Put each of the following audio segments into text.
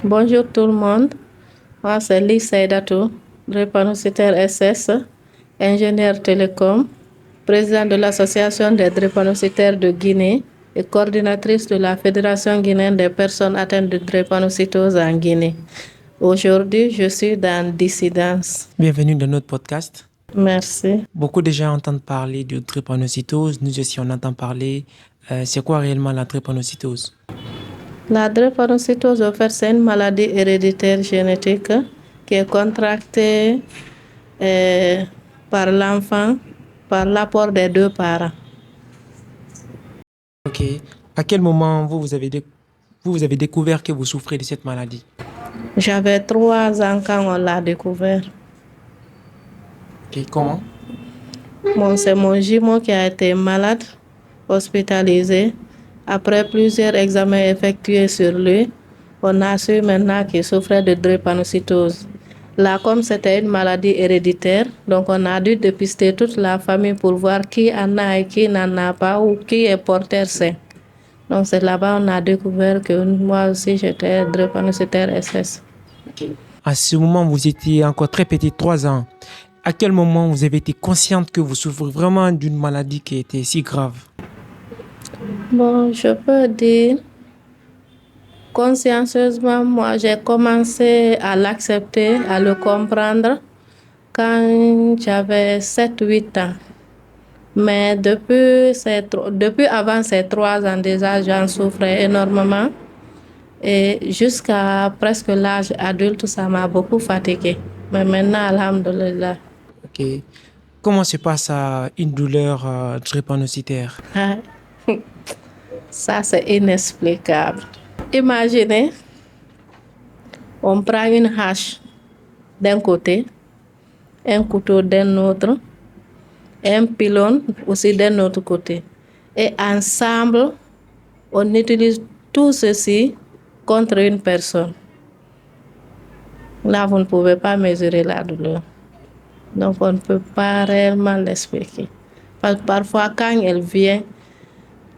Bonjour tout le monde, moi c'est Lise Saidatou, drépanocytaire SS, ingénieur télécom, président de l'association des drépanocytaires de Guinée et coordinatrice de la Fédération guinéenne des personnes atteintes de drépanocytose en Guinée. Aujourd'hui, je suis dans Dissidence. Bienvenue dans notre podcast. Merci. Beaucoup de gens entendent parler de drépanocytose. Nous aussi, on entend parler. C'est quoi réellement la drépanocytose? La drépanocytose, en fait, c'est une maladie héréditaire génétique qui est contractée par l'enfant par l'apport des deux parents. Ok. À quel moment vous avez découvert que vous souffrez de cette maladie? J'avais 3 ans quand on l'a découvert. Ok. Comment? C'est mon jumeau qui a été malade, hospitalisé. Après plusieurs examens effectués sur lui, on a su maintenant qu'il souffrait de drépanocytose. Là, comme c'était une maladie héréditaire, donc on a dû dépister toute la famille pour voir qui en a et qui n'en a pas ou qui est porteur sain. Donc c'est là-bas qu'on a découvert que moi aussi j'étais drépanocytaire SS. À ce moment, vous étiez encore très petit, 3 ans. À quel moment vous avez été consciente que vous souffrez vraiment d'une maladie qui était si grave? Je peux dire, consciencieusement, moi j'ai commencé à l'accepter, à le comprendre quand j'avais 7-8 ans. Mais depuis avant ces 3 ans déjà, j'en souffrais énormément. Et jusqu'à presque l'âge adulte, ça m'a beaucoup fatiguée. Mais maintenant, alhamdoulilah. Ok. Comment se passe une douleur drépanocytaire? Ça, c'est inexplicable. Imaginez, on prend une hache d'un côté, un couteau d'un autre, un pylône aussi d'un autre côté. Et ensemble, on utilise tout ceci contre une personne. Là, vous ne pouvez pas mesurer la douleur. Donc, on ne peut pas réellement l'expliquer. Parfois, quand elle vient,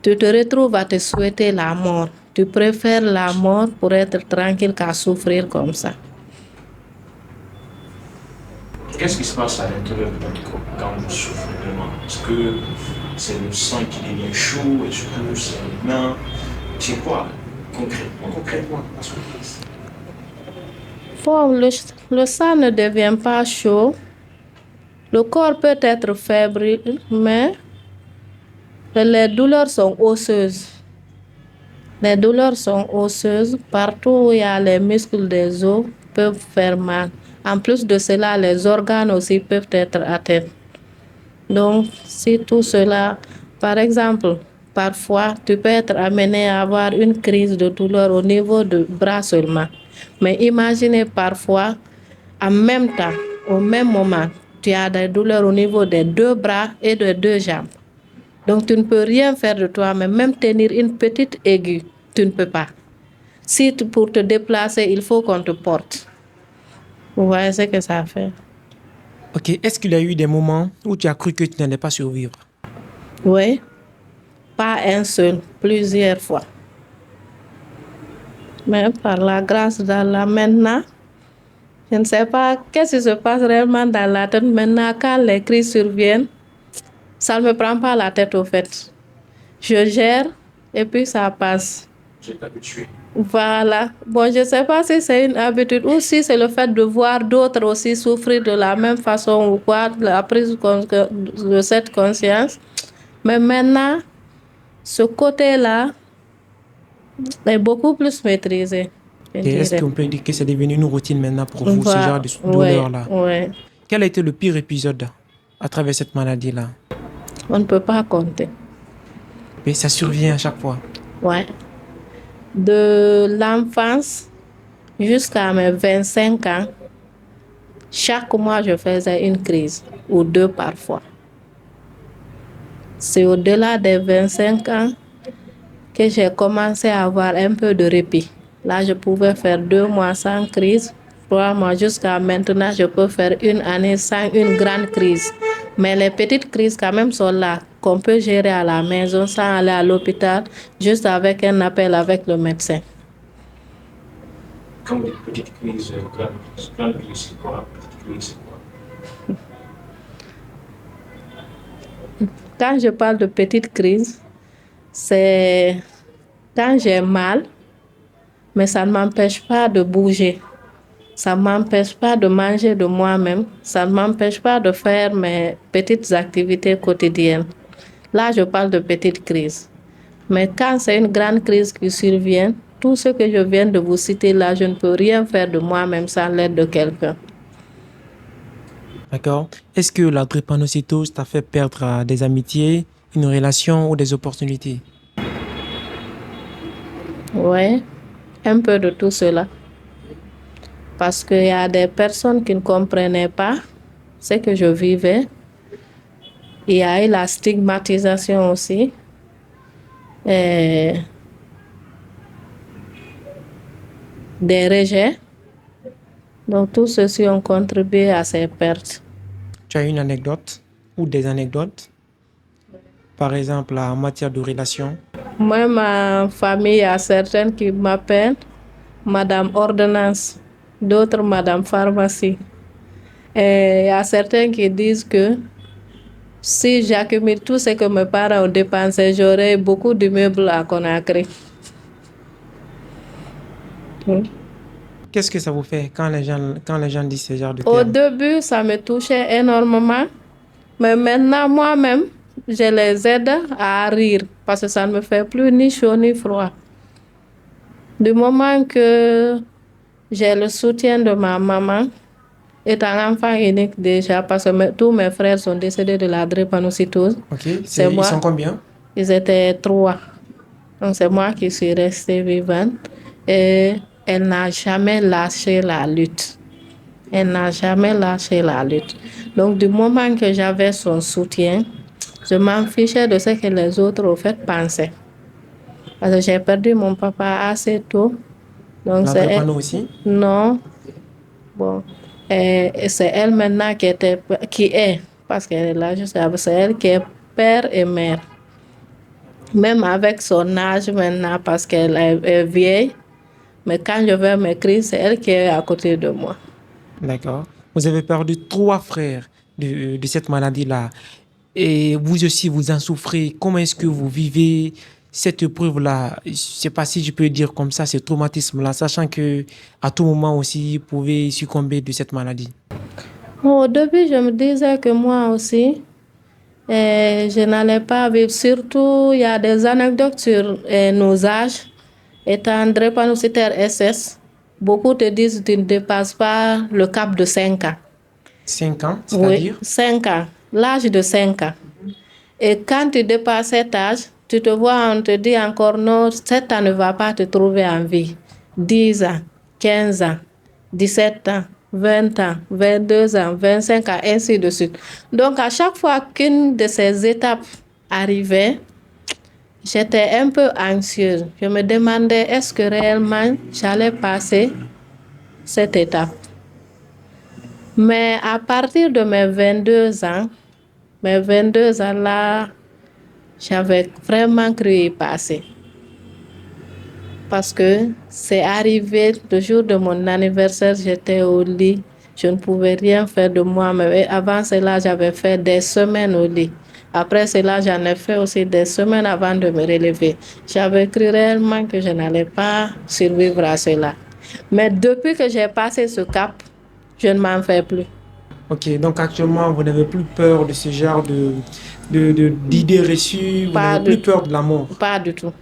tu te retrouves à te souhaiter la mort. Tu préfères la mort pour être tranquille qu'à souffrir comme ça. Qu'est-ce qui se passe à l'intérieur de votre corps quand vous souffrez vraiment? Est-ce que c'est le sang qui devient chaud? Est-ce que c'est les mains? C'est quoi concrètement à ce que passe? Le sang ne devient pas chaud. Le corps peut être fébrile, mais les douleurs sont osseuses. Les douleurs sont osseuses. Partout où il y a les muscles des os peuvent faire mal. En plus de cela, les organes aussi peuvent être atteints. Donc, si tout cela, par exemple, parfois, tu peux être amené à avoir une crise de douleur au niveau du bras seulement. Mais imaginez parfois, en même temps, au même moment, tu as des douleurs au niveau des 2 bras et des 2 jambes. Donc, tu ne peux rien faire de toi, mais même tenir une petite aiguille, tu ne peux pas. Pour te déplacer, il faut qu'on te porte. Vous voyez ce que ça fait? Ok. Est-ce qu'il y a eu des moments où tu as cru que tu n'allais pas survivre? Oui, pas un seul, plusieurs fois. Mais par la grâce d'Allah, maintenant, je ne sais pas qu'est-ce qui se passe réellement dans la tête. Maintenant, quand les crises surviennent, ça ne me prend pas la tête au fait. Je gère et puis ça passe. Vous êtes habitué. Voilà. Je ne sais pas si c'est une habitude ou si c'est le fait de voir d'autres aussi souffrir de la même façon ou quoi, la prise de cette conscience. Mais maintenant, ce côté-là est beaucoup plus maîtrisé. Et est-ce qu'on peut dire que c'est devenu une routine maintenant pour vous, ce genre de douleur-là? Oui. Quel a été le pire épisode à travers cette maladie-là? On ne peut pas compter. Mais ça survient à chaque fois. Ouais. De l'enfance jusqu'à mes 25 ans, chaque mois, je faisais une crise, ou 2 parfois. C'est au-delà des 25 ans que j'ai commencé à avoir un peu de répit. Là, je pouvais faire 2 mois sans crise, 3 mois jusqu'à maintenant, je peux faire 1 année sans une grande crise. Mais les petites crises quand même sont là, qu'on peut gérer à la maison sans aller à l'hôpital, juste avec un appel avec le médecin. quand vous dites petite crise, grande crise, c'est quoi? Petite crise, c'est quoi? Quand je parle de petite crise, c'est quand j'ai mal, mais ça ne m'empêche pas de bouger. Ça ne m'empêche pas de manger de moi-même. Ça ne m'empêche pas de faire mes petites activités quotidiennes. Là, je parle de petite crise. Mais quand c'est une grande crise qui survient, tout ce que je viens de vous citer là, je ne peux rien faire de moi-même sans l'aide de quelqu'un. D'accord. Est-ce que la drépanocytose t'a fait perdre des amitiés, une relation ou des opportunités? Oui, un peu de tout cela. Parce qu'il y a des personnes qui ne comprenaient pas ce que je vivais. Il y a eu la stigmatisation aussi. Et des rejets. Donc, tout ceci ont contribué à ces pertes. Tu as une anecdote ou des anecdotes? Par exemple, en matière de relation? Moi, ma famille, il y a certaines qui m'appellent Madame Ordonnance, d'autres Madame Pharmacie. Et il y a certains qui disent que si j'accumule tout ce que mes parents ont dépensé, j'aurai beaucoup d'immeubles à Conakry. Qu'est-ce que ça vous fait quand les gens disent ce genre de Au termes? début, ça me touchait énormément, mais maintenant, moi-même, je les aide à rire parce que ça ne me fait plus ni chaud ni froid. Du moment que j'ai le soutien de ma maman, étant enfant unique déjà, parce que tous mes frères sont décédés de la drépanocytose. Ok, C'est ils moi. sont combien? Ils étaient 3. Donc c'est moi qui suis restée vivante et elle n'a jamais lâché la lutte. Elle n'a jamais lâché la lutte. Donc du moment que j'avais son soutien, je m'en fichais de ce que les autres au fait pensaient. Parce que j'ai perdu mon papa assez tôt. Donc La c'est elle. drépano aussi? Non. Bon. Et c'est elle maintenant qui est, parce qu'elle est là juste avant, c'est elle qui est père et mère. Même avec son âge maintenant, parce qu'elle est vieille, mais quand je vais m'écrire, c'est elle qui est à côté de moi. D'accord. Vous avez perdu 3 frères de cette maladie-là. Et vous aussi, vous en souffrez. Comment est-ce que vous vivez cette épreuve-là? Je ne sais pas si je peux dire comme ça, ce traumatisme-là, sachant que à tout moment aussi, vous pouvez succomber de cette maladie. Au début, je me disais que moi aussi, je n'allais pas vivre. Surtout, il y a des anecdotes sur nos âges. Étant drépanocytaire SS, beaucoup te disent que tu ne dépasses pas le cap de 5 ans. 5 ans, Oui, c'est-à-dire? 5 ans, l'âge de 5 ans. Et quand tu dépasses cet âge, tu te vois, on te dit encore non, 7 ans ne va pas te trouver en vie. 10 ans, 15 ans, 17 ans, 20 ans, 22 ans, 25 ans, ainsi de suite. Donc à chaque fois qu'une de ces étapes arrivait, j'étais un peu anxieuse. Je me demandais est-ce que réellement j'allais passer cette étape. Mais à partir de mes 22 ans là, j'avais vraiment cru y passer. Parce que c'est arrivé le jour de mon anniversaire, j'étais au lit. Je ne pouvais rien faire de moi-même. Et avant cela, j'avais fait des semaines au lit. Après cela, j'en ai fait aussi des semaines avant de me relever. J'avais cru réellement que je n'allais pas survivre à cela. Mais depuis que j'ai passé ce cap, je ne m'en fais plus. Ok, donc actuellement, vous n'avez plus peur de ce genre d'idées reçues, vous n'avez plus peur de la mort? Pas du tout.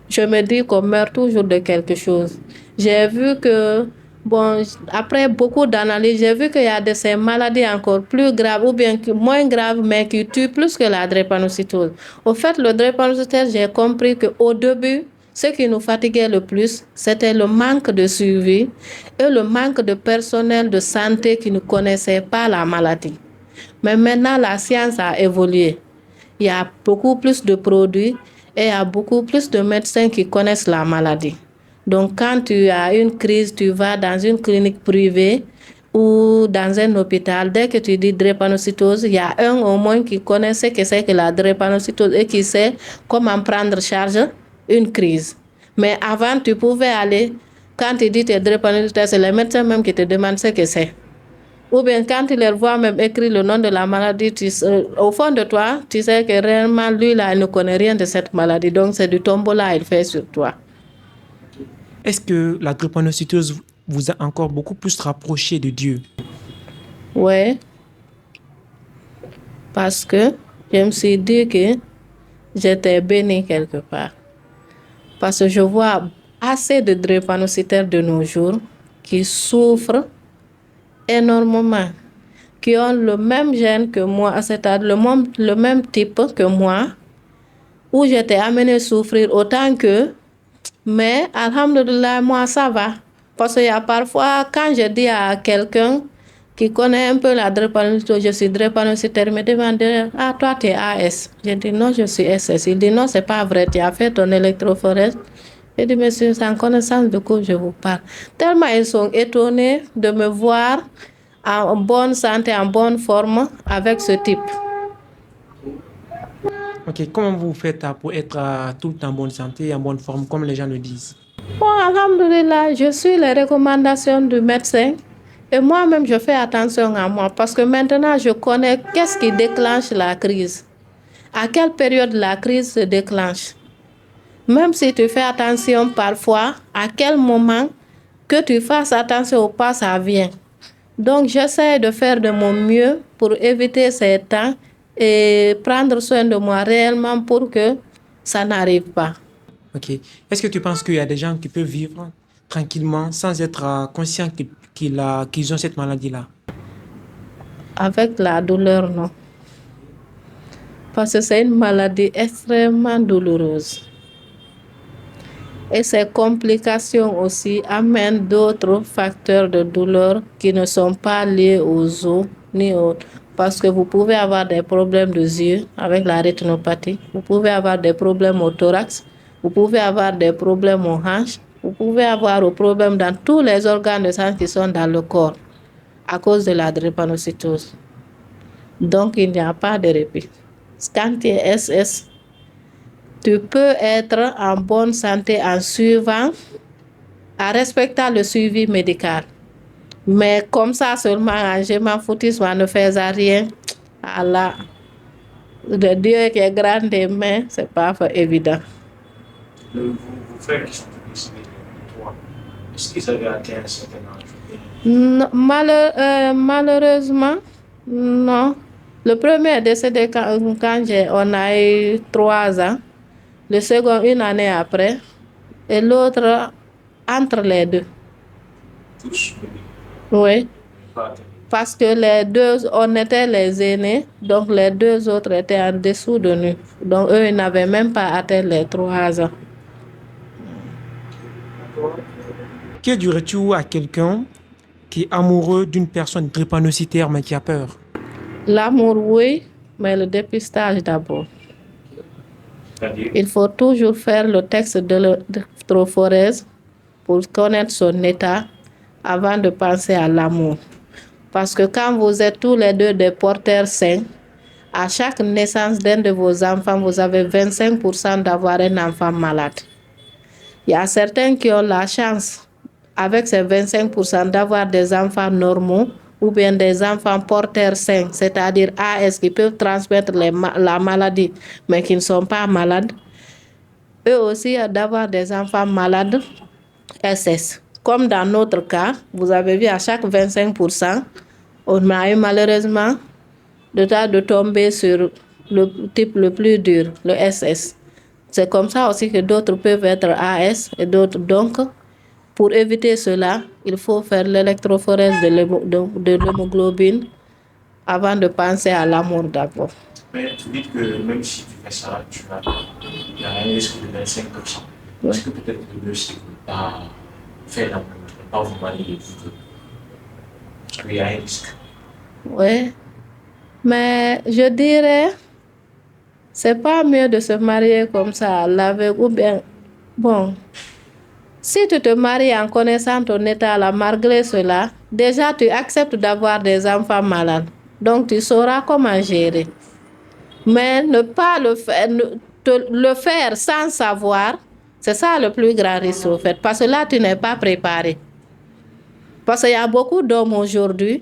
Je me dis qu'on meurt toujours de quelque chose. J'ai vu que, bon, après beaucoup d'analyses, j'ai vu qu'il y a de ces maladies encore plus graves ou bien moins graves, mais qui tuent plus que la drépanocytose. Au fait, le drépanocytose, j'ai compris qu'au début, ce qui nous fatiguait le plus, c'était le manque de suivi et le manque de personnel de santé qui ne connaissait pas la maladie. Mais maintenant, la science a évolué. Il y a beaucoup plus de produits et il y a beaucoup plus de médecins qui connaissent la maladie. Donc, quand tu as une crise, tu vas dans une clinique privée ou dans un hôpital. Dès que tu dis drépanocytose, il y a un au moins qui connaît ce que c'est que la drépanocytose et qui sait comment prendre charge une crise. Mais avant, tu pouvais aller Quand il dit tu es drépanocytaire, c'est les médecins même qui te demandent ce que c'est. Ou bien quand il leur voit même écrit le nom de la maladie, au fond de toi, tu sais que réellement, lui, là, il ne connaît rien de cette maladie. Donc, c'est du tombola qu'il fait sur toi. Est-ce que la drépanocytose vous a encore beaucoup plus rapproché de Dieu? Oui. Parce que je me suis dit que j'étais bénie quelque part. Parce que je vois assez de drépanocytaires de nos jours qui souffrent énormément, qui ont le même gène que moi, c'est-à-dire le même type que moi, où j'étais amenée à souffrir autant qu'eux, mais alhamdulillah, moi ça va. Parce qu'il y a parfois, quand je dis à quelqu'un qui connaît un peu la drépanocytose, je suis drépanocytaire, il me demande, ah toi tu es AS. Je dis non, je suis SS. Il dit non, c'est pas vrai, tu as fait ton électrophorèse. Je dis monsieur, c'est en connaissance de quoi je vous parle. Tellement ils sont étonnés de me voir en bonne santé, en bonne forme avec ce type. Ok, comment vous faites pour être tout le temps en bonne santé et en bonne forme, comme les gens le disent? Bon, alhamdulillah, je suis les recommandations du médecin et moi-même je fais attention à moi parce que maintenant je connais qu'est-ce qui déclenche la crise, à quelle période la crise se déclenche. Même si tu fais attention parfois, à quel moment que tu fasses attention ou pas, ça vient. Donc j'essaie de faire de mon mieux pour éviter ces temps et prendre soin de moi réellement pour que ça n'arrive pas. Ok. Est-ce que tu penses qu'il y a des gens qui peuvent vivre tranquillement sans être conscients qu'ils ont cette maladie-là? Avec la douleur, non. Parce que c'est une maladie extrêmement douloureuse. Et ces complications aussi amènent d'autres facteurs de douleur qui ne sont pas liés aux os ni autres. Parce que vous pouvez avoir des problèmes de yeux avec la rétinopathie, vous pouvez avoir des problèmes au thorax, vous pouvez avoir des problèmes aux hanches, vous pouvez avoir des problèmes dans tous les organes de sang qui sont dans le corps à cause de la drépanocytose. Donc il n'y a pas de répit. Quand tu es SS, tu peux être en bonne santé en suivant, en respectant le suivi médical. Mais comme ça seulement, je m'en foutisme, en ne faisant rien, Allah, le Dieu qui est grand des mains, c'est pas évident. Vos frères qui sont décédés de toi, est-ce qu'ils avaient atteint un certain âge? Non, malheureusement, non. Le premier est décédé quand on a eu 3 ans, le second une année après, et l'autre entre les deux. Tous? Oui, Pas atteint. parce que les deux, on était les aînés, donc les deux autres étaient en dessous de nous. Donc eux, ils n'avaient même pas atteint les 3 ans. Que dirais-tu à quelqu'un qui est amoureux d'une personne drépanocytaire mais qui a peur? L'amour, oui, mais le dépistage d'abord. C'est-à-dire, Il faut toujours faire le texte de l'électrophorèse pour connaître son état avant de penser à l'amour. Parce que quand vous êtes tous les deux des porteurs sains, à chaque naissance d'un de vos enfants, vous avez 25% d'avoir un enfant malade. Il y a certains qui ont la chance, avec ces 25%, d'avoir des enfants normaux ou bien des enfants porteurs sains, c'est-à-dire AS, qui peuvent transmettre la maladie, mais qui ne sont pas malades. Eux aussi, d'avoir des enfants malades, SS. Comme dans notre cas, vous avez vu à chaque 25%, on a eu malheureusement le temps de tomber sur le type le plus dur, le SS. C'est comme ça aussi que d'autres peuvent être AS et d'autres. Donc, pour éviter cela, il faut faire l'électrophorèse de l'hémoglobine avant de penser à l'amour d'abord. mais tu dis que même si tu fais ça, il y a un risque de 25%. Oui. Est-ce que peut-être le mieux c'est de ne pas faire l'amour, de ne pas vous marier vous deux? Parce qu'il y a un risque. Oui, mais je dirais, c'est pas mieux de se marier comme ça à l'aveugle ou bien, bon, si tu te maries en connaissant ton état là, malgré cela, déjà tu acceptes d'avoir des enfants malades, donc tu sauras comment gérer. Mais ne pas le faire, le faire sans savoir, C'est ça le plus grand risque, au fait. Parce que là, tu n'es pas préparé. Parce qu'il y a beaucoup d'hommes aujourd'hui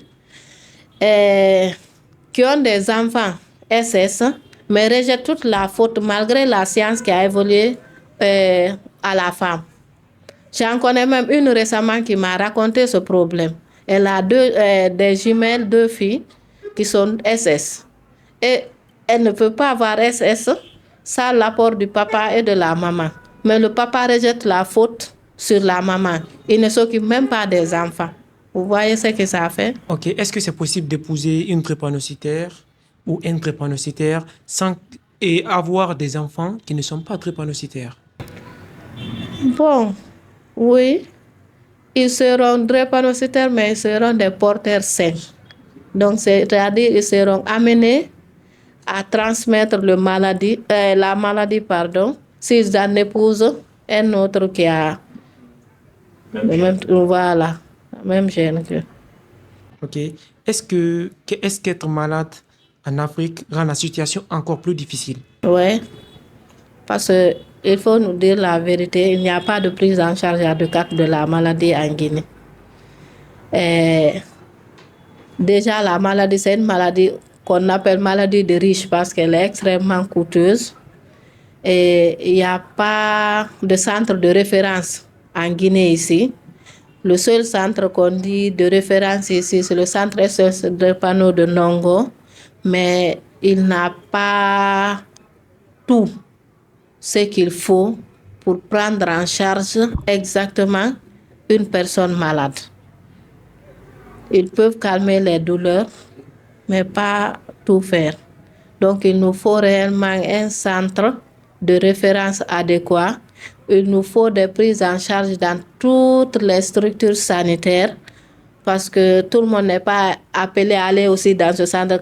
qui ont des enfants SS, mais rejettent toute la faute malgré la science qui a évolué à la femme. J'en connais même une récemment qui m'a raconté ce problème. Elle a des jumelles, 2 filles qui sont SS. Et elle ne peut pas avoir SS sans l'apport du papa et de la maman. Mais le papa rejette la faute sur la maman. Il ne s'occupe même pas des enfants. Vous voyez ce que ça fait? Ok, est-ce que c'est possible d'épouser une drépanocytaire ou un drépanocytaire sans et avoir des enfants qui ne sont pas drépanocytaires? Bon, oui, ils seront drépanocytaires, mais ils seront des porteurs sains. Donc, c'est-à-dire ils seront amenés à transmettre la maladie, s'ils en épousent un autre qui a voilà, la même gène que. Ok. Est-ce qu'être malade en Afrique rend la situation encore plus difficile? Oui, parce qu'il faut nous dire la vérité, il n'y a pas de prise en charge adéquate de la maladie en Guinée. Déjà, la maladie, c'est une maladie qu'on appelle maladie de riches parce qu'elle est extrêmement coûteuse. Et il n'y a pas de centre de référence en Guinée ici. Le seul centre qu'on dit de référence ici, c'est le centre SS de panneau de Nongo, mais il n'a pas tout ce qu'il faut pour prendre en charge exactement une personne malade. Ils peuvent calmer les douleurs, mais pas tout faire. Donc, il nous faut réellement un centre de référence adéquat. Il nous faut des prises en charge dans toutes les structures sanitaires parce que tout le monde n'est pas appelé à aller aussi dans ce centre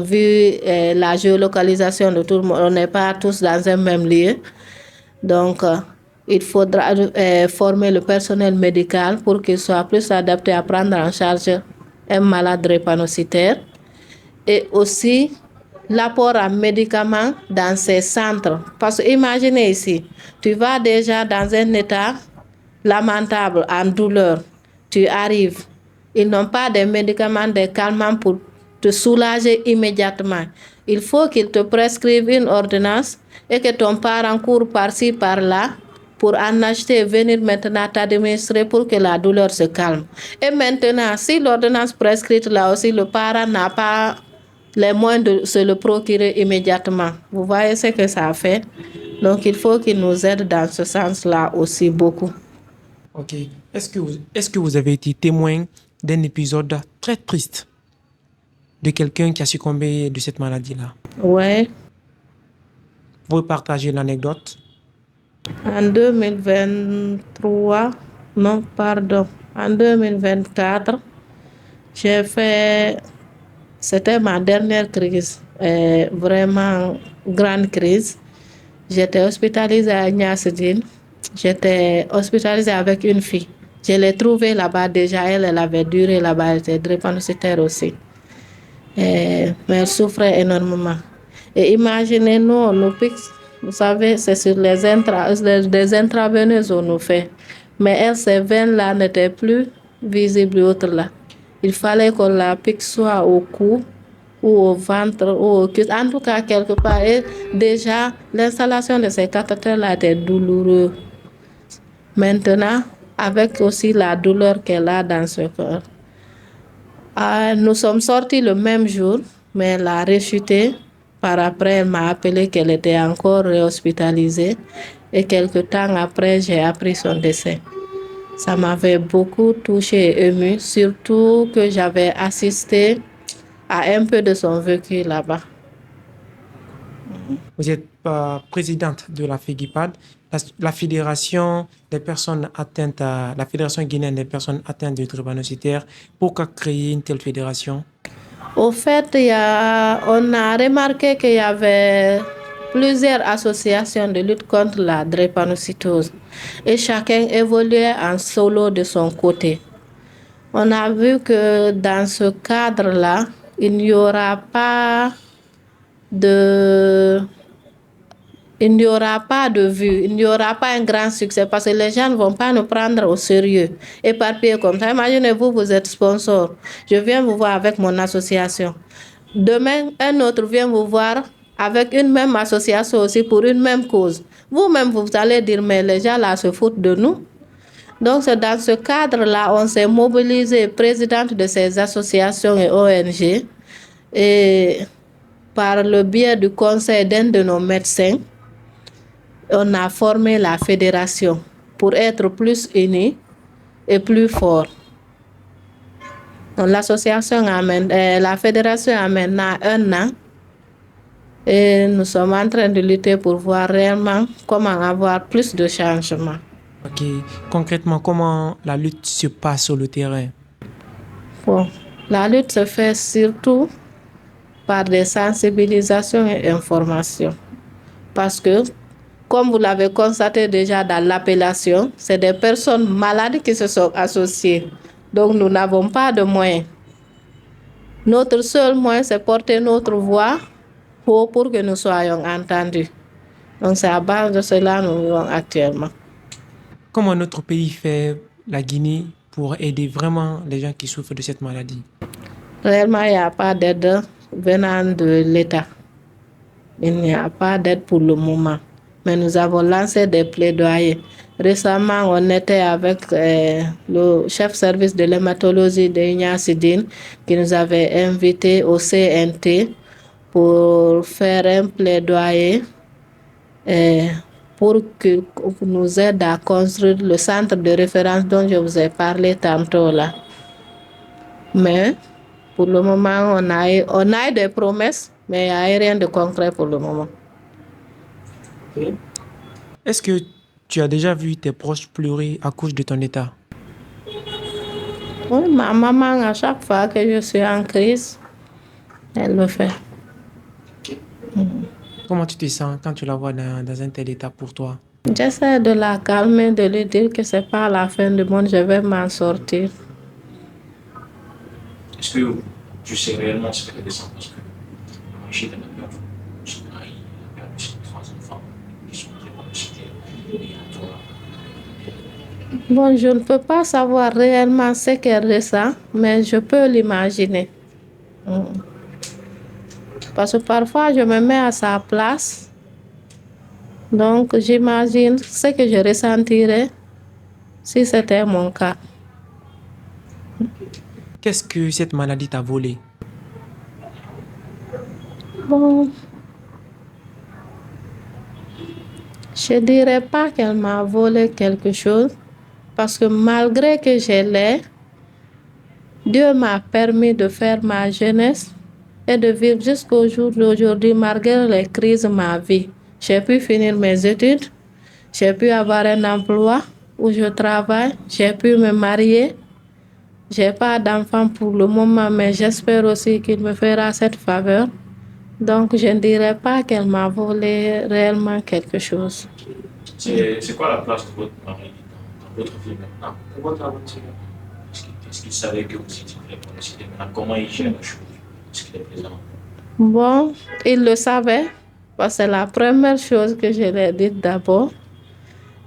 vu la géolocalisation de tout le monde. On n'est pas tous dans un même lieu. Donc, il faudra former le personnel médical pour qu'il soit plus adapté à prendre en charge un malade drépanocytaire. Et aussi l'apport en médicaments dans ces centres. Parce que imaginez ici, tu vas déjà dans un état lamentable, en douleur, tu arrives, ils n'ont pas de médicaments, de calmants pour te soulager immédiatement. Il faut qu'ils te prescrivent une ordonnance et que ton parent court par-ci, par-là pour en acheter et venir maintenant t'administrer pour que la douleur se calme. Et maintenant, si l'ordonnance prescrite là aussi, le parent n'a pas les moyens de se le procurer immédiatement. Vous voyez ce que ça fait? Donc, il faut qu'ils nous aident dans ce sens-là aussi beaucoup. Ok. Est-ce que vous avez été témoin d'un épisode très triste de quelqu'un qui a succombé de cette maladie-là? Oui. Vous pouvez partager l'anecdote? En 2023, non, pardon, en 2024, c'était ma dernière crise, vraiment grande crise. J'étais hospitalisée à Niassidine. J'étais hospitalisée avec une fille. Je l'ai trouvée là-bas déjà. Elle avait duré là-bas. Elle était drépanocytaire aussi. Mais elle souffrait énormément. Et imaginez, nous, on nous pique, vous savez, c'est sur des intraveineuses on nous fait. Mais elle, ces veines-là n'étaient plus visibles autres là. Il fallait qu'on la pique soit au cou ou au ventre ou au cul. En tout cas, quelque part. Et déjà, l'installation de ces cathéters-là était douloureuse. Maintenant, avec aussi la douleur qu'elle a dans ce corps. Nous sommes sortis le même jour, mais elle a rechuté. Par après, elle m'a appelé qu'elle était encore réhospitalisée. Et quelque temps après, j'ai appris son décès. Ça m'avait beaucoup touchée et émue, surtout que j'avais assisté à un peu de son vécu là-bas. Vous êtes présidente de la FEGIPAD, la fédération des personnes atteintes la fédération guinéenne des personnes atteintes de drépanocytaire. Pourquoi créer une telle fédération? Au fait, on a remarqué qu'il y avait plusieurs associations de lutte contre la drépanocytose et chacun évoluait en solo de son côté. On a vu que dans ce cadre-là, il n'y aura pas il n'y aura pas de vue, il n'y aura pas un grand succès parce que les gens ne vont pas nous prendre au sérieux. Éparpillés comme ça. Imaginez-vous, vous êtes sponsor. Je viens vous voir avec mon association. Demain, un autre vient vous voir avec une même association aussi pour une même cause. Vous-même, vous allez dire, mais les gens là se foutent de nous. Donc, c'est dans ce cadre-là, on s'est mobilisé, présidente de ces associations et ONG, et par le biais du conseil d'un de nos médecins, on a formé la fédération pour être plus unis et plus forts. Donc, la fédération a maintenant 1 an et nous sommes en train de lutter pour voir réellement comment avoir plus de changements. Ok. Concrètement, comment la lutte se passe sur le terrain? Bon, la lutte se fait surtout par des sensibilisations et informations. Parce que, comme vous l'avez constaté déjà dans l'appellation, c'est des personnes malades qui se sont associées. Donc, nous n'avons pas de moyens. Notre seul moyen, c'est porter notre voix pour que nous soyons entendus. Donc, c'est à base de cela que nous vivons actuellement. Comment notre pays fait, la Guinée, pour aider vraiment les gens qui souffrent de cette maladie? Réellement, il n'y a pas d'aide venant de l'État. Il n'y a pas d'aide pour le moment. Mais nous avons lancé des plaidoyers. Récemment, on était avec le chef service de l'hématologie de Ignace Sidine qui nous avait invités au CNT pour faire un plaidoyer pour que nous aide à construire le centre de référence dont je vous ai parlé tantôt là. Mais pour le moment, on a des promesses, mais il n'y a rien de concret pour le moment. Est-ce que tu as déjà vu tes proches pleurer à cause de ton état? Oui, ma maman, à chaque fois que je suis en crise, elle le fait. Comment tu te sens quand tu la vois dans un tel état pour toi? J'essaie de la calmer, de lui dire que ce n'est pas la fin du monde, je vais m'en sortir. Est-ce que tu sais réellement ce qu'elle ressent? Parce que moi, j'ai de la peur de son mari, la peur de ses 3 enfants qui sont diagnostiqués et à toi. Bon, je ne peux pas savoir réellement ce qu'elle ressent, mais je peux l'imaginer. Parce que parfois, je me mets à sa place. Donc, j'imagine ce que je ressentirais si c'était mon cas. Qu'est-ce que cette maladie t'a volé? Bon, je ne dirais pas qu'elle m'a volé quelque chose, parce que malgré que je l'ai, Dieu m'a permis de faire ma jeunesse et de vivre jusqu'au jour d'aujourd'hui, malgré les crises de ma vie. J'ai pu finir mes études, j'ai pu avoir un emploi où je travaille, j'ai pu me marier. Je n'ai pas d'enfant pour le moment, mais j'espère aussi qu'il me fera cette faveur. Donc, je ne dirais pas qu'elle m'a volé réellement quelque chose. C'est quoi la place de votre mari dans votre vie maintenant? Pour votre aventure? Est-ce qu'il savait que vous étiez prépossédé maintenant? Comment il gère la chose? Est-ce qu'il est présent? Bon, il le savait, parce que c'est la première chose que je lui ai dite d'abord.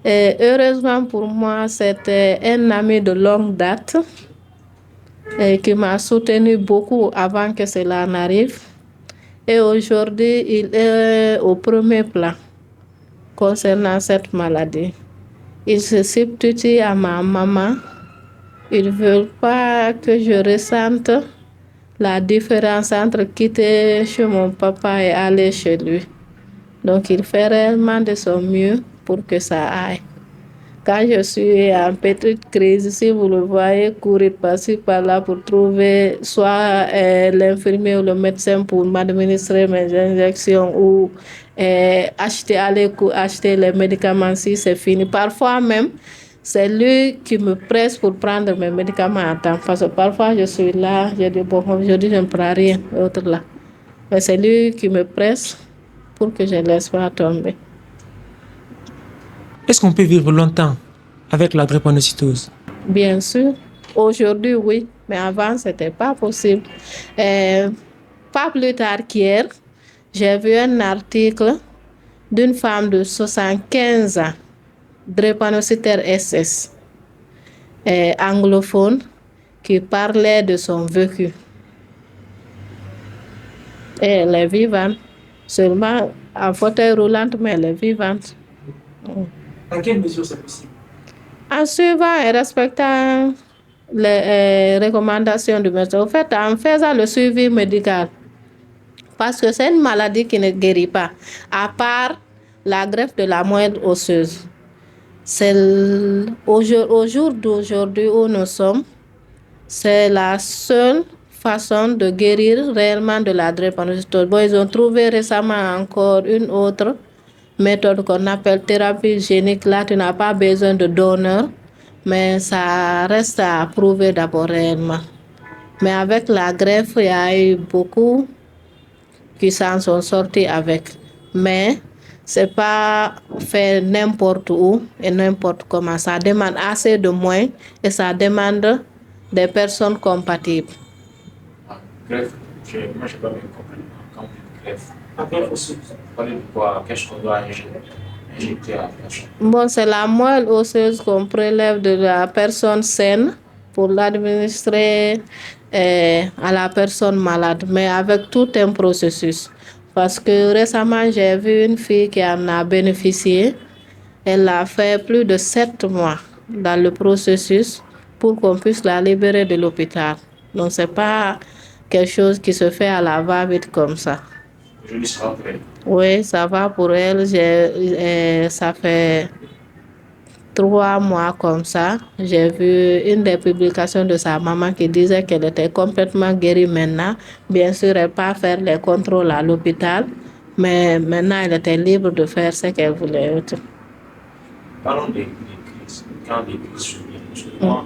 Et heureusement pour moi, c'était un ami de longue date et qui m'a soutenu beaucoup avant que cela n'arrive. Et aujourd'hui, il est au premier plan concernant cette maladie. Il se substitue à ma maman. Ils ne veulent pas que je ressente la différence entre quitter chez mon papa et aller chez lui. Donc, il fait réellement de son mieux pour que ça aille. Quand je suis en petite crise, si vous le voyez courir par-ci, par-là pour trouver soit l'infirmier ou le médecin pour m'administrer mes injections ou acheter les médicaments si c'est fini. Parfois même, c'est lui qui me presse pour prendre mes médicaments à temps. Parce que parfois, je suis là, je dis, bon, aujourd'hui, je ne prends rien d'autre là. Mais c'est lui qui me presse pour que je ne laisse pas tomber. Est-ce qu'on peut vivre longtemps avec la drépanocytose? Bien sûr. Aujourd'hui, oui. Mais avant, ce n'était pas possible. Pas plus tard qu'hier, j'ai vu un article d'une femme de 75 ans, drépanocytaire SS, anglophone, qui parlait de son vécu. Et elle est vivante, seulement en fauteuil roulant, mais elle est vivante. Dans quelle mesure c'est possible? En suivant et respectant les recommandations du médecin, en fait, en faisant le suivi médical, parce que c'est une maladie qui ne guérit pas, à part la greffe de la moelle osseuse. C'est au jour d'aujourd'hui où nous sommes, c'est la seule façon de guérir réellement de la drépanocytose. Bon, ils ont trouvé récemment encore une autre méthode qu'on appelle thérapie génique. Là, tu n'as pas besoin de donneur, mais ça reste à prouver d'abord réellement. Mais avec la greffe, il y a eu beaucoup qui s'en sont sortis avec. Mais c'est pas fait n'importe où et n'importe comment. Ça demande assez de moyens et ça demande des personnes compatibles. Greffe, moi, je n'ai pas bien compris. Quand on dit greffe, vous parlez de quoi? Qu'est-ce qu'on doit injecter à la personne? Bon, c'est la moelle osseuse qu'on prélève de la personne saine pour l'administrer à la personne malade, mais avec tout un processus. Parce que récemment, j'ai vu une fille qui en a bénéficié. Elle a fait plus de 7 mois dans le processus pour qu'on puisse la libérer de l'hôpital. Donc, ce n'est pas quelque chose qui se fait à la va-vite comme ça. Je dis ça après. Oui, ça va pour elle. Ça fait 3 mois comme ça. J'ai vu une des publications de sa maman qui disait qu'elle était complètement guérie maintenant. Bien sûr, elle n'a pas faire les contrôles à l'hôpital, mais maintenant, elle était libre de faire ce qu'elle voulait. Parlons des crises. Quand les crises surviennent, parce que moi,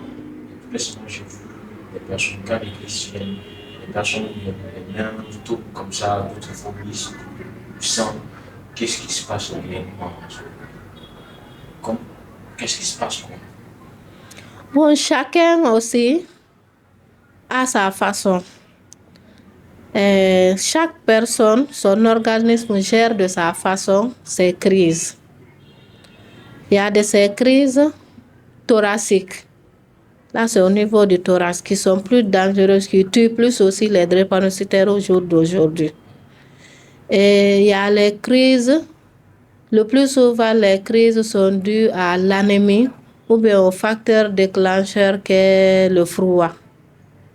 toutes les semaines, j'ai vu des personnes, quand les crises viennent, les personnes viennent bien, tout comme ça, d'autres vomissent, du sang. Qu'est-ce qui se passe réellement? Qu'est-ce qui se passe? Bon, chacun aussi a sa façon. Chaque personne, son organisme gère de sa façon ses crises. Il y a de ces crises thoraciques. Là, c'est au niveau du thorax qui sont plus dangereuses, qui tuent plus aussi les drépanocytaires au jour d'aujourd'hui. Et il y a les crises. Le plus souvent, les crises sont dues à l'anémie ou bien au facteur déclencheur qu'est le froid,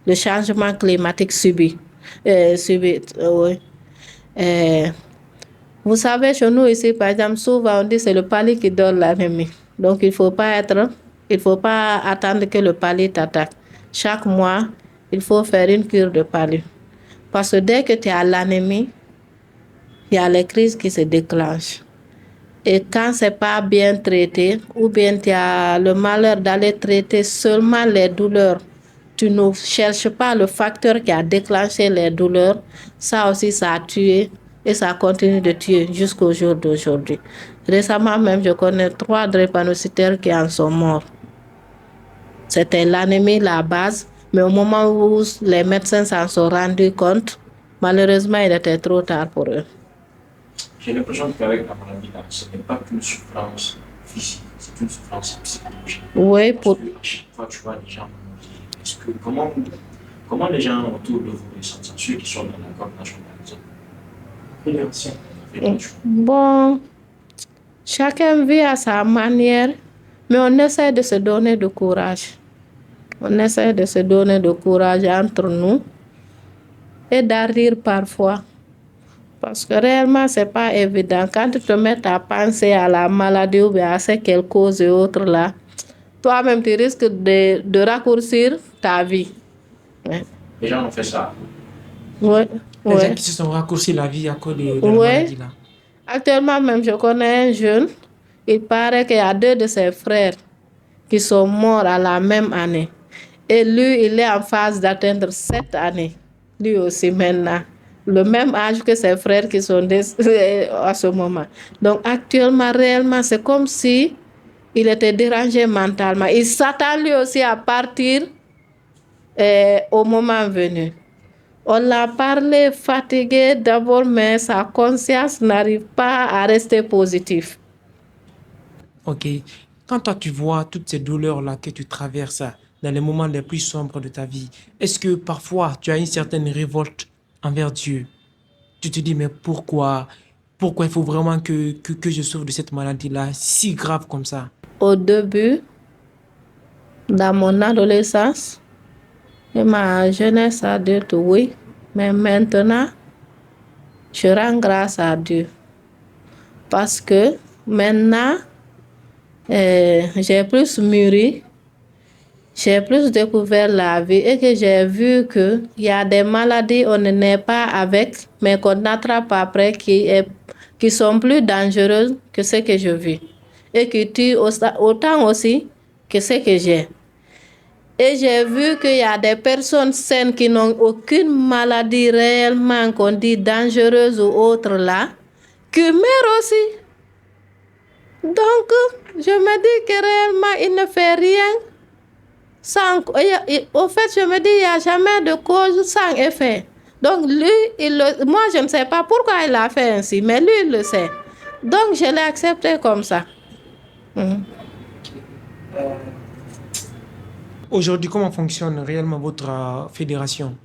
le changement climatique subi. Oui. Vous savez, chez nous ici, par exemple, souvent on dit que c'est le palu qui donne l'anémie. Donc, il ne faut pas attendre que le palu t'attaque. Chaque mois, il faut faire une cure de palu. Parce que dès que tu as l'anémie, il y a les crises qui se déclenchent. Et quand ce n'est pas bien traité, ou bien tu as le malheur d'aller traiter seulement les douleurs, tu ne cherches pas le facteur qui a déclenché les douleurs, ça aussi, ça a tué et ça continue de tuer jusqu'au jour d'aujourd'hui. Récemment même, je connais 3 drépanocytaires qui en sont morts. C'était l'anémie, la base, mais au moment où les médecins s'en sont rendus compte, malheureusement, il était trop tard pour eux. J'ai l'impression qu'avec la maladie, là, ce n'est pas qu'une souffrance physique, c'est une souffrance psychologique. Oui, Parce que à chaque fois, tu vois des gens, comment les gens autour de vous ressentent, ceux qui sont dans la coordination, par exemple? Bon, chacun vit à sa manière, mais on essaie de se donner du courage. On essaie de se donner du courage entre nous et d'arrir parfois. Parce que réellement, ce n'est pas évident. Quand tu te mets à penser à la maladie ou bien à ce qu'elle cause et autres là, toi-même, tu risques de raccourcir ta vie. Ouais. Les gens ont fait ça. Oui. Les gens qui se sont raccourcis la vie à cause de la maladie là. Actuellement, même, je connais un jeune. Il paraît qu'il y a 2 de ses frères qui sont morts à la même année. Et lui, il est en phase d'atteindre 7 années. Lui aussi maintenant. Le même âge que ses frères qui sont à ce moment. Donc actuellement, réellement, c'est comme si il était dérangé mentalement. Il s'attend lui aussi à partir au moment venu. On l'a parlé fatigué d'abord, mais sa conscience n'arrive pas à rester positive. Ok. Quand toi, tu vois toutes ces douleurs-là que tu traverses dans les moments les plus sombres de ta vie, est-ce que parfois tu as une certaine révolte envers Dieu? Tu te dis, mais pourquoi? Pourquoi il faut vraiment que je souffre de cette maladie-là, si grave comme ça? Au début, dans mon adolescence et ma jeunesse adulte, oui. Mais maintenant, je rends grâce à Dieu. Parce que maintenant, j'ai plus mûri, j'ai plus découvert la vie et que j'ai vu qu'il y a des maladies on ne naît pas avec, mais qu'on attrape après qui sont plus dangereuses que ce que je vis et qui tuent autant aussi que ce que j'ai. Et j'ai vu qu'il y a des personnes saines qui n'ont aucune maladie réellement qu'on dit dangereuse ou autre là, qui meurent aussi. Donc, je me dis que réellement, il ne fait rien sans... Au fait, je me dis qu'il n'y a jamais de cause sans effet. Donc, lui, moi, je ne sais pas pourquoi il a fait ainsi, mais lui, il le sait. Donc, je l'ai accepté comme ça. Aujourd'hui, comment fonctionne réellement votre fédération?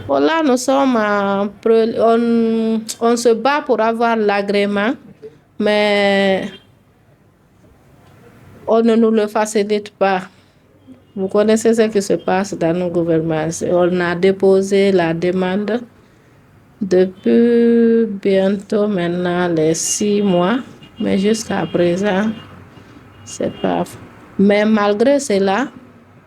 Bon, là, nous sommes on se bat pour avoir l'agrément, mais on ne nous le facilite pas. Vous connaissez ce qui se passe dans nos gouvernements. On a déposé la demande depuis bientôt maintenant les 6 mois, mais jusqu'à présent, c'est pas. Mais malgré cela,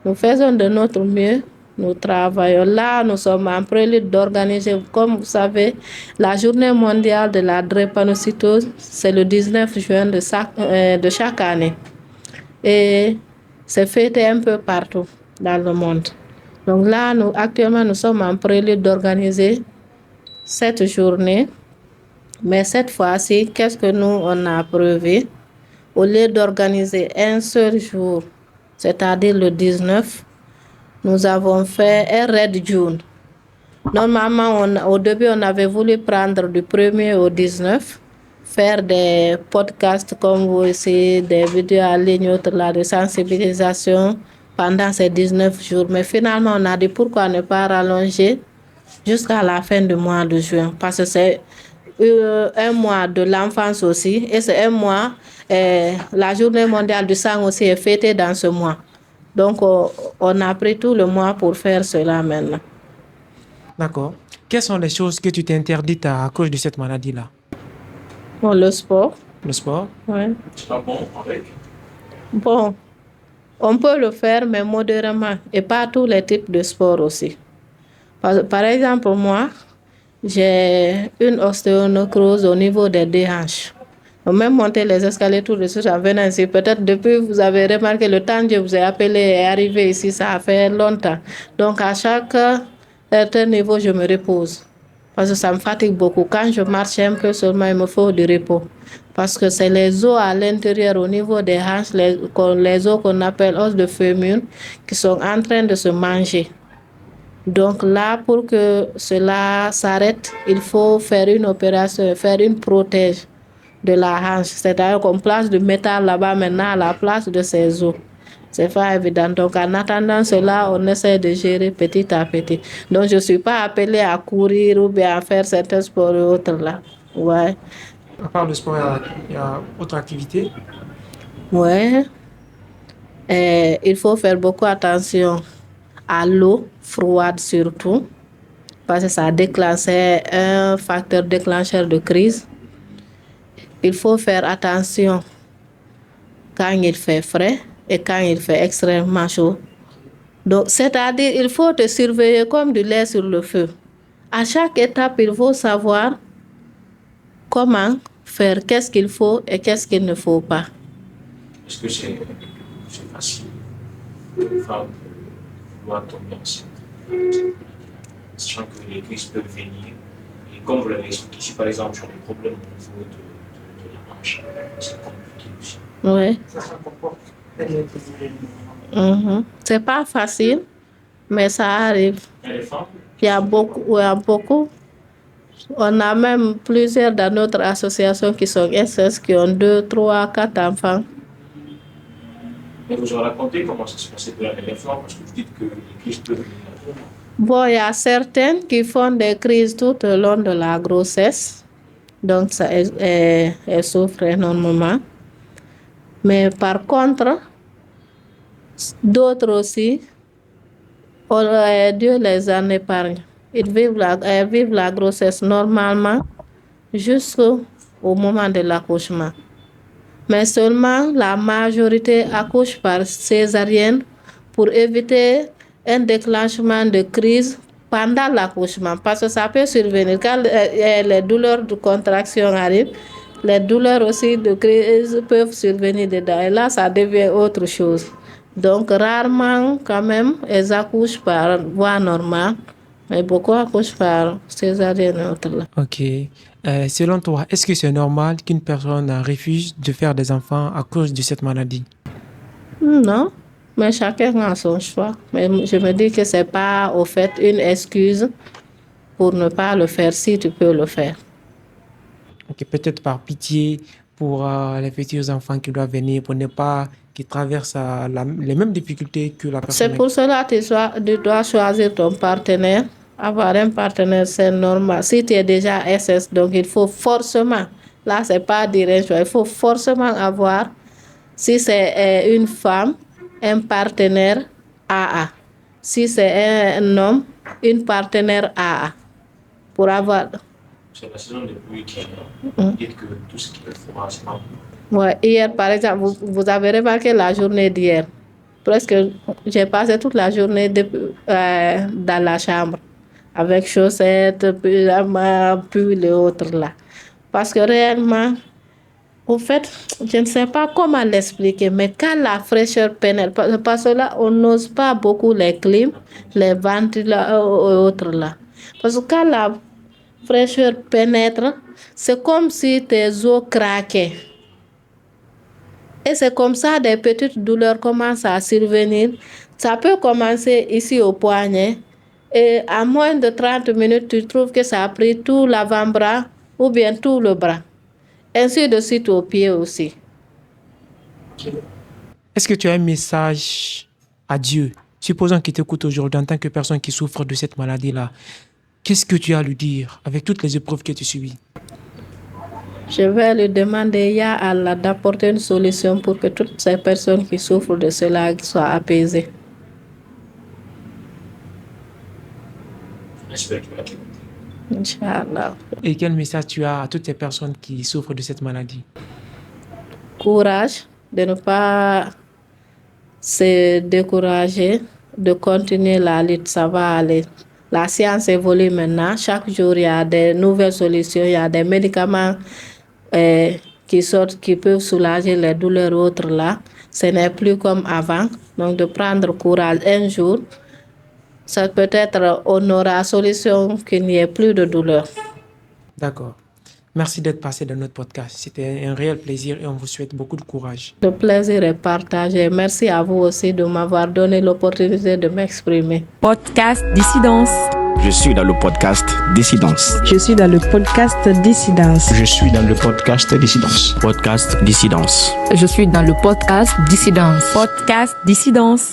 nous faisons de notre mieux. Nous travaillons là, nous sommes en prélude d'organiser, comme vous savez, la journée mondiale de la drépanocytose, c'est le 19 juin de chaque année. Et c'est fêté un peu partout dans le monde. Donc là, actuellement, nous sommes en prélude d'organiser cette journée. Mais cette fois-ci, qu'est-ce que nous, on a prévu? Au lieu d'organiser un seul jour, c'est-à-dire le 19, nous avons fait un Red June. Normalement, au début, on avait voulu prendre du 1er au 19, faire des podcasts comme vous ici, des vidéos en ligne, autres là, de sensibilisation pendant ces 19 jours. Mais finalement, on a dit pourquoi ne pas rallonger jusqu'à la fin du mois de juin. Parce que c'est un mois de l'enfance aussi. Et c'est un mois, la journée mondiale du sang aussi est fêtée dans ce mois. Donc, on a pris tout le mois pour faire cela maintenant. D'accord. Quelles sont les choses que tu t'es interdites à cause de cette maladie-là? Bon, le sport. Le sport? Ouais. C'est pas bon avec. Bon, on peut le faire, mais modérément. Et pas tous les types de sport aussi. Par exemple, moi, j'ai une ostéonécrose au niveau des deux hanches. Même monter les escaliers tout de suite en venant ici. Peut-être depuis, vous avez remarqué le temps que je vous ai appelé et arrivé ici, ça a fait longtemps. Donc, à chaque certain niveau, je me repose. Parce que ça me fatigue beaucoup. Quand je marche un peu seulement, il me faut du repos. Parce que c'est les os à l'intérieur, au niveau des hanches, les os qu'on appelle os de fémur, qui sont en train de se manger. Donc là, pour que cela s'arrête, il faut faire une opération, faire une protège de la hanche. C'est-à-dire qu'on place du métal là-bas maintenant à la place de ces os. C'est pas évident. Donc en attendant cela, on essaie de gérer petit à petit. Donc je ne suis pas appelée à courir ou bien à faire certains sports et autres là. Ouais. À part le sport, il y a autre activité? Ouais. Et il faut faire beaucoup attention à l'eau froide surtout, parce que ça déclenche un facteur déclencheur de crise. Il faut faire attention quand il fait frais et quand il fait extrêmement chaud. Donc, c'est-à-dire, il faut te surveiller comme du lait sur le feu. À chaque étape, il faut savoir comment faire, qu'est-ce qu'il faut et qu'est-ce qu'il ne faut pas. Est-ce que c'est facile pour une femme de vouloir tomber enceinte, sachant que les crises peuvent venir? Et comme vous l'avez expliqué, si par exemple j'ai des problèmes au niveau de la hanche, c'est compliqué aussi. Oui. C'est pas facile, mais ça arrive. Et les femmes? Il y a beaucoup. On a même plusieurs dans notre association qui sont SS, qui ont 2, 3, 4 enfants. Et vous avez raconté comment ça se passait pour les femmes, parce que vous dites que les crises peuvent venir. Bon, il y a certaines qui font des crises tout au long de la grossesse. Donc, ça, elles souffrent énormément. Mais par contre, d'autres aussi, Dieu les en épargne. Elles vivent la grossesse normalement jusqu'au moment de l'accouchement. Mais seulement la majorité accouche par césarienne pour éviter un déclenchement de crise pendant l'accouchement. Parce que ça peut survenir quand les douleurs de contraction arrivent. Les douleurs aussi de crise peuvent survenir dedans. Et là, ça devient autre chose. Donc, rarement, quand même, elles accouchent par voie normale. Mais beaucoup accouchent par césarienne et autres. Ok. Selon toi, est-ce que c'est normal qu'une personne refuse de faire des enfants à cause de cette maladie? Non, mais chacun a son choix. Mais je me dis que ce n'est pas au fait une excuse pour ne pas le faire si tu peux le faire. Ok, peut-être par pitié pour les futurs enfants qui doivent venir, pour ne pas qu'ils traversent les mêmes difficultés que la personne. C'est pour cela que tu dois choisir ton partenaire. Avoir un partenaire, c'est normal. Si tu es déjà SS, donc il faut forcément, là, c'est pas dire un choix, il faut forcément avoir, si c'est une femme, un partenaire AA. Si c'est un homme, une partenaire AA. Pour avoir. C'est la saison des pluies qui dit que tout ce qui est froid, c'est pas bon. Ouais, hier, par exemple, vous avez remarqué la journée d'hier. Presque, j'ai passé toute la journée dans la chambre. Avec chaussettes, pyjama, pull et autres là. Parce que réellement, au fait, je ne sais pas comment l'expliquer, mais quand la fraîcheur pénètre, parce que là, on n'ose pas beaucoup les clims, les ventilateurs et autres là. Parce que quand la fraîcheur pénètre, c'est comme si tes os craquaient. Et c'est comme ça des petites douleurs commencent à survenir. Ça peut commencer ici au poignet. Et à moins de 30 minutes, tu trouves que ça a pris tout l'avant-bras ou bien tout le bras. Ainsi de suite aux pieds aussi. Est-ce que tu as un message à Dieu? Supposons qu'il t'écoute aujourd'hui en tant que personne qui souffre de cette maladie-là. Qu'est-ce que tu as à lui dire avec toutes les épreuves que tu subis? Je vais lui demander, Ya Allah, d'apporter une solution pour que toutes ces personnes qui souffrent de cela soient apaisées. J'espère qu'il va t'écouter. Inch'Allah. Et quel message tu as à toutes ces personnes qui souffrent de cette maladie? Courage de ne pas se décourager, de continuer la lutte, ça va aller. La science évolue maintenant. Chaque jour, il y a des nouvelles solutions, il y a des médicaments qui sortent, qui peuvent soulager les douleurs autres là. Ce n'est plus comme avant. Donc, de prendre courage un jour, ça peut-être on aura la solution qu'il n'y ait plus de douleur. D'accord. Merci d'être passé dans notre podcast. C'était un réel plaisir et on vous souhaite beaucoup de courage. Le plaisir est partagé. Merci à vous aussi de m'avoir donné l'opportunité de m'exprimer. Podcast Dissidence. Je suis dans le podcast Dissidence. Je suis dans le podcast Dissidence. Je suis dans le podcast Dissidence. Podcast Dissidence. Je suis dans le podcast Dissidence. Podcast Dissidence.